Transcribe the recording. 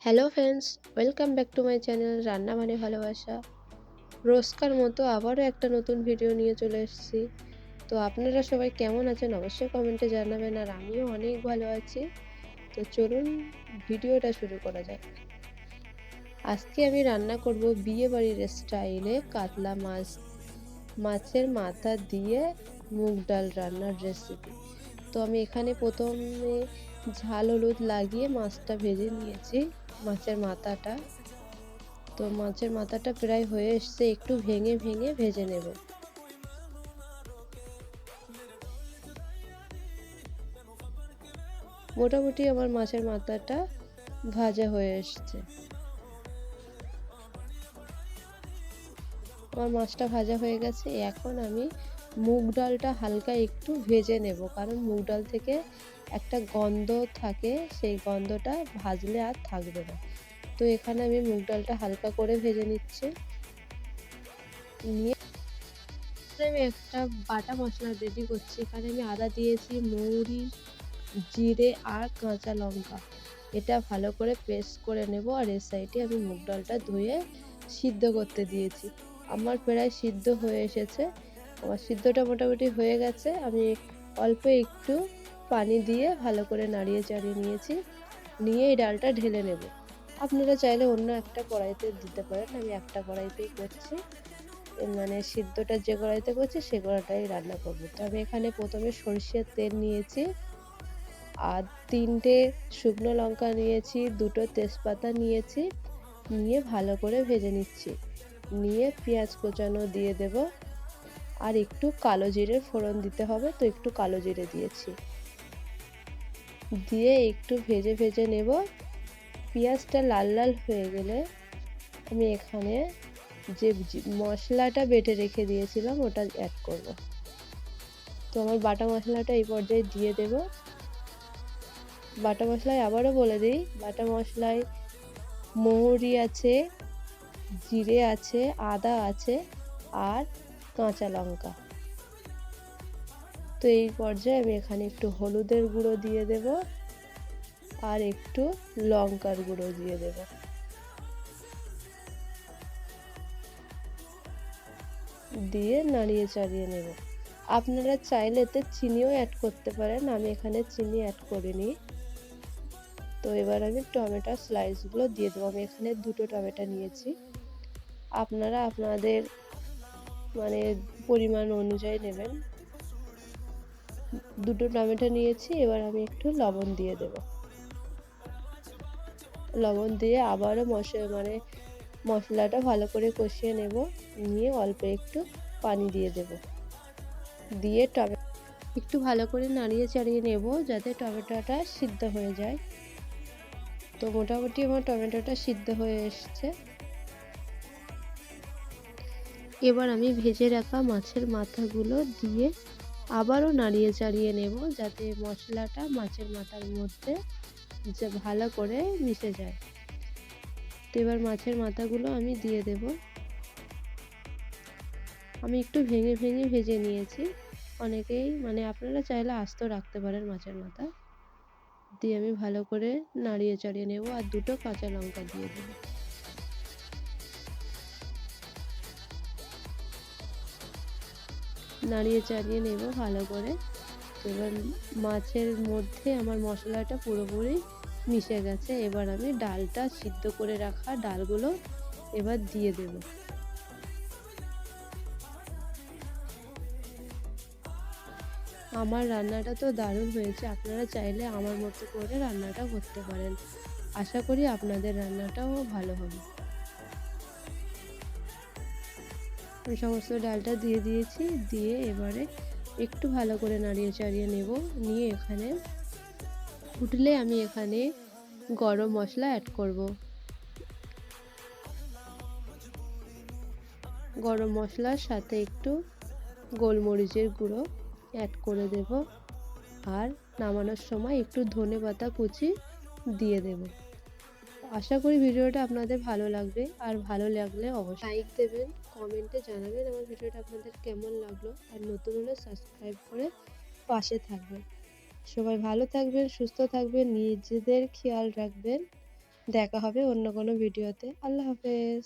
Hello friends, welcome back to my channel রান্না মানে ভালোবাসা। রোজকার মতো আবারও একটা নতুন ভিডিও নিয়ে চলে এসেছি। তো আপনারা সবাই কেমন আছেন অবশ্যই কমেন্টে জানাবেন, আর আমিও অনেক ভালো আছি। তো চলুন ভিডিওটা শুরু করা যাক। আজকে আমি রান্না করব বিয়ে বাড়ির স্টাইলে কাতলা মাছ, মাছের মাথা দিয়ে মুগ ডাল রান্নার রেসিপি। তো আমি এখানে প্রথমে ঝাল হলুদ লাগিয়ে মাছটা ভেজে নিয়েছি, মাছের মাথাটা। তো মাছের মাথাটা প্রায় হয়ে এসছে, একটু ভেঙে ভেঙে ভেজে নেব। মোটামুটি আমার মাছের মাথাটা ভাজা হয়ে এসছে। আমার মাছটা ভাজা হয়ে গেছে। এখন আমি মুগ ডালটা হালকা একটু ভেজে নেব, কারণ মুগ ডাল থেকে একটা গন্ধ থাকে, সেই গন্ধটা ভাজলে আর থাকবে না। তো এখানে আমি মুগ ডালটা হালকা করে ভেজে নিচ্ছি। নিয়ে আমি একটা বাটা মশলা রেডি করছি। এখানে আমি আদা দিয়েছি, মৌরি, জিরে আর কাঁচা লঙ্কা। এটা ভালো করে পেস্ট করে নেব। আর এর সাইডে আমি মুগ ডালটা ধুয়ে সিদ্ধ করতে দিয়েছি। আমার প্রায় সিদ্ধ হয়ে এসেছে, আমার সিদ্ধটা মোটামুটি হয়ে গেছে। আমি অল্প একটু পানি দিয়ে ভালো করে নাড়িয়ে চাড়িয়ে নিয়েছি। নিয়ে এই ডালটা ঢেলে নেব। আপনারা চাইলে অন্য একটা কড়াইতে দিতে পারেন, আমি একটা কড়াইতেই করছি। মানে সিদ্ধটা যে কড়াইতে করছি সে কড়াইটাই রান্না করব। তো আমি এখানে প্রথমে সরষের তেল নিয়েছি, আর 3টে শুকনো লঙ্কা নিয়েছি, 2টো তেজপাতা নিয়েছি। নিয়ে ভালো করে ভেজে নিচ্ছি। নিয়ে পেঁয়াজ কোচানো দিয়ে দেব। আর একটু কালো জিরের ফোড়ন দিতে হবে, তো একটু কালো জিরে দিয়েছি। দিয়ে একটু ভেজে ভেজে নেব। পেঁয়াজটা লাল লাল হয়ে গেলে আমি এখানে যে মশলাটা বেটে রেখে দিয়েছিলাম ওটা অ্যাড করব। তো আমার বাটা মশলাটা এই পর্যায়ে দিয়ে দেব। বাটা মশলায় আবারও বলে দিই, বাটা মশলায় মৌরি আছে, জিরে আছে, আদা আছে আর কাঁচা লঙ্কা। তো এই পর্যায়ে আমি এখানে একটু হলুদের গুঁড়ো দিয়ে দেব আর একটু লঙ্কার গুঁড়ো দিয়ে দেব। দিয়ে নাড়িয়ে চাড়িয়ে নেব। আপনারা চাইলে এতে চিনিও অ্যাড করতে পারেন, আমি এখানে চিনি অ্যাড করিনি। তো এবার আমি টমেটো স্লাইসগুলো দিয়ে দেবো। আমি এখানে 2টো টমেটো নিয়েছি, আপনারা আপনাদের মানে পরিমাণ অনুযায়ী নেবেন। 2টো টমেটো নিয়েছি। এবার আমি একটু লবণ দিয়ে দেব। লবণ দিয়ে আবারও মশলাটা ভালো করে কষিয়ে নেব। নিয়ে অল্প একটু পানি দিয়ে দেব। দিয়ে একটু ভালো করে নাড়িয়ে চাড়িয়ে নেব যাতে টমেটোটা সিদ্ধ হয়ে যায়। তো মোটামুটি আমার টমেটোটা সিদ্ধ হয়ে এসছে। এবার আমি ভেজে রাখা মাছের মাথাগুলো দিয়ে আবারও নাড়িয়ে চাড়িয়ে নেব যাতে মশলাটা মাছের মাথার মধ্যে যে ভালো করে মিশে যায়। তো এবার মাছের মাথাগুলো আমি দিয়ে দেব। আমি একটু ভেঙে ভেঙে ভেজে নিয়েছি। অনেকেই আপনারা চাইলে আস্ত রাখতে পারেন মাছের মাথা। দিয়ে আমি ভালো করে নাড়িয়ে চাড়িয়ে নেব আর 2টো কাঁচা লঙ্কা দিয়ে দেব। নাড়িয়ে চাড়িয়ে নেব ভালো করে। তো এবার মাছের মধ্যে আমার মশলাটা পুরোপুরি মিশে গেছে। এবার আমি ডালটা সিদ্ধ করে রাখা ডালগুলো এবার দিয়ে দেব। আমার রান্নাটা তো দারুণ হয়েছে, আপনারা চাইলে আমার মতো করে রান্নাটা করতে পারেন। আশা করি আপনাদের রান্নাটাও ভালো হবে। আমি সমস্ত ডালটা দিয়ে দিয়েছি। দিয়ে এবারে একটু ভালো করে নাড়িয়ে চাড়িয়ে নেব। নিয়ে এখানে ফুটলে আমি এখানে গরম মশলা অ্যাড করব। গরম মশলার সাথে একটু গোলমরিচের গুঁড়ো অ্যাড করে দেব। আর নামানোর সময় একটু ধনেপাতা কুচি দিয়ে দেব। আশা করি ভিডিওটা আপনাদের ভালো লাগবে, আর ভালো লাগলে অবশ্যই লাইক দেবেন, কমেন্টে জানাবেন আমার ভিডিওটা আপনাদের কেমন লাগলো। আর নতুন হলে সাবস্ক্রাইব করে পাশে থাকবেন। সবাই ভালো থাকবেন, সুস্থ থাকবেন, নিজেদের খেয়াল রাখবেন। দেখা হবে অন্য কোনো ভিডিওতে। আল্লাহ হাফেজ।